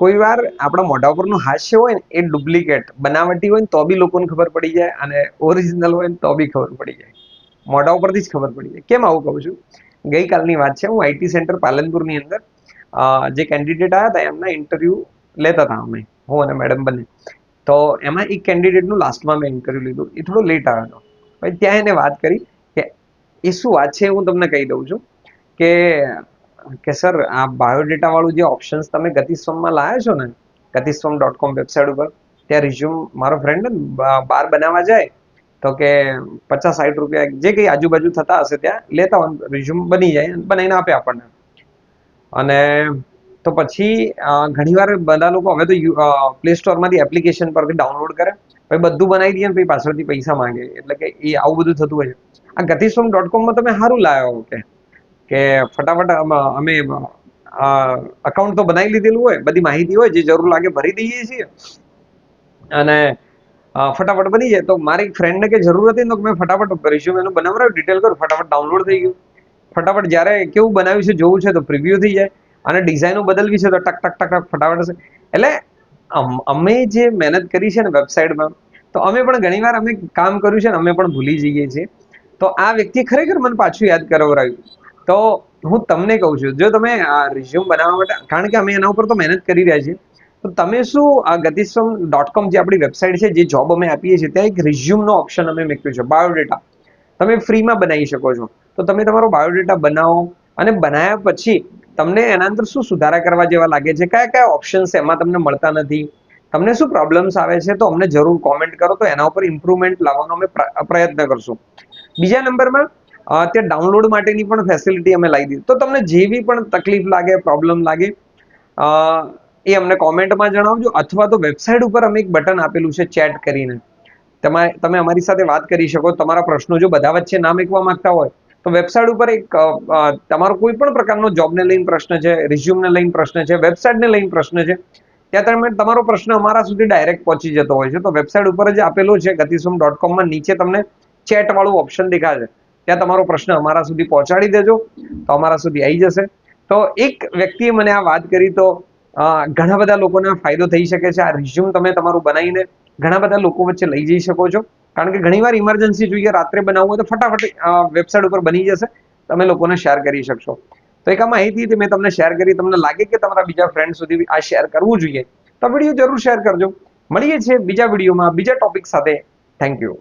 કોઈ વાર આપણા મોઢા ઉપરનું હાસ્ય હોય ને એ ડુપ્લિકેટ બનાવટી હોય ને તો બી લોકોને ખબર પડી જાય, અને ઓરિજિનલ હોય ને તો બી ખબર પડી જાય. મોઢા ઉપરથી જ ખબર પડી જાય. કેમ આવું કહું છું? ગઈકાલની વાત છે. હું આઈટી સેન્ટર પાલનપુરની અંદર જે કેન્ડિડેટ આવ્યા હતા એમના ઇન્ટરવ્યુ લેતા હતા અમે, હું અને મેડમ બંને. તો એમાં એક કેન્ડિડેટનું લાસ્ટમાં મેં ઇન્ટરવ્યુ લીધું. એ થોડો લેટ આવ્યો હતો. પછી ત્યાં એને વાત કરી કે એ શું વાત છે હું તમને કહી દઉં છું કે સર આ બાયોડેટા વાળું જે ઓપ્શન્સ તમે ગતિસ્વમમાં લાયા છો ને, ગતિસ્વમ.com વેબસાઇટ ઉપર, ત્યાં રિઝ્યુમ મારો ફ્રેન્ડ બાર બનાવવા જાય તો કે 50-60 રૂપિયા જે કંઈ આજુબાજુ થતા હશે ત્યાં લેતા હોય, રિઝ્યુમ બની જાય, બનાવીને આપે આપણને. અને તો પછી ઘણીવાર બધા લોકો હવે તો પ્લે સ્ટોરમાંથી એપ્લિકેશન પરથી ડાઉનલોડ કરે, પછી બધું બનાવી દે ને પછી પાછળથી પૈસા માંગે. એટલે કે એ આવું બધું થતું હોય છે. આ ગતિસ્વમ.comમાં તમે સારું લાવ્યો કે ફટાફટ અમે અકાઉન્ટ તો બનાવી લીધેલું હોય, બધી માહિતી હોય, જે જરૂર લાગે ભરી દઈએ છીએ અને ફટાફટ બની જાય. તો મારી ફ્રેન્ડને કે જરૂર હતી તો મેં ફટાફટ રિઝ્યુમ એનું બનાવડાવ્યું, ડિટેલ કરું, ફટાફટ ડાઉનલોડ થઈ ગયું. ફટાફટ જ્યારે કેવું બનાવ્યું છે જોવું છે તો પ્રિવ્યુ થઈ જાય, અને ડિઝાઇનો બદલવી છે તો ટક ટક ટક ટક ફટાફટ હશે. એટલે અમે જે મહેનત કરી છે ને વેબસાઇટમાં, તો અમે પણ ઘણીવાર અમે કામ કર્યું છે ને અમે પણ ભૂલી જઈએ છીએ. તો આ વ્યક્તિએ ખરેખર મને પાછું યાદ કરાવરાયું. તો હું તમને કહું છું, જો તમે રિઝ્યુમ બનાવવા માટે, કારણ કે અમે એના ઉપર તો મહેનત કરી રહ્યા છીએ, તો તમે શું આ ગતિસ્વમ.com જે આપણી વેબસાઇટ છે, જે જોબ અમે આપીએ છીએ, ત્યાં એક રિઝ્યુમનો ઓપ્શન અમે મૂક્યું છે, બાયોડેટા. તમે ફ્રીમાં બનાવી શકો છો. તો તમે તમારો બાયોડેટા બનાવો, અને બનાવ્યા પછી તમને એના અંદર શું સુધારા કરવા જેવા લાગે છે, કયા કયા ઓપ્શન્સ એમાં તમને મળતા નથી, તમને શું પ્રોબ્લેમ્સ આવે છે, તો અમને જરૂર કોમેન્ટ કરો, તો એના ઉપર ઇમ્પ્રુવમેન્ટ લાવવાનો અમે પ્રયત્ન કરશું. બીજા નંબરમાં ત્યાં ડાઉનલોડ માટેની પણ ફેસિલિટી અમે લાવી દીધી. તો તમને જેવી પણ તકલીફ લાગે, પ્રોબ્લેમ લાગે, એ અમને કોમેન્ટમાં જણાવજો, અથવા તો વેબસાઇટ ઉપર અમે એક બટન આપેલું છે ચેટ કરીને, તમે અમારી સાથે વાત કરી શકો. તમારા પ્રશ્નો જો બધા વચ્ચે ના મૂકવા માંગતા હોય તો વેબસાઇટ ઉપર એક તમારો કોઈ પણ પ્રકારનો જોબને લઈને પ્રશ્ન છે, રિઝ્યુમને લઈને પ્રશ્ન છે, વેબસાઇટને લઈને પ્રશ્ન છે, ત્યાં તમારો પ્રશ્ન અમારા સુધી ડાયરેક્ટ પહોંચી જતો હોય છે. તો વેબસાઇટ ઉપર જ આપેલો છે ગતિસ્વમ.comમાં, નીચે તમને ચેટ વાળું ઓપ્શન દેખાશે, ત્યાં તમારો પ્રશ્ન અમારા સુધી પહોંચાડી દેજો, તો અમારા સુધી આવી જશે. તો એક વ્યક્તિએ મને આ વાત કરી, તો ઘણા બધા લોકોને ફાયદો થઈ શકે છે. આ રિઝ્યુમ તમે તમારું બનાવીને ઘણા બધા લોકો વચ્ચે લઈ જઈ શકો છો, કારણ કે ઘણીવાર ઇમરજન્સી જોઈએ, રાત્રે બનાવવું હોય તો ફટાફટ વેબસાઇટ ઉપર બની જશે, તમે લોકોને શેર કરી શકશો. તો એક આ માહિતી મેં તમને શેર કરી. તમને લાગે કે તમારા બીજા ફ્રેન્ડ સુધી આ શેર કરવું જોઈએ તો વિડીયો જરૂર શેર કરજો. મળીએ છીએ બીજા વિડીયોમાં બીજા ટોપિક સાથે. Thank you.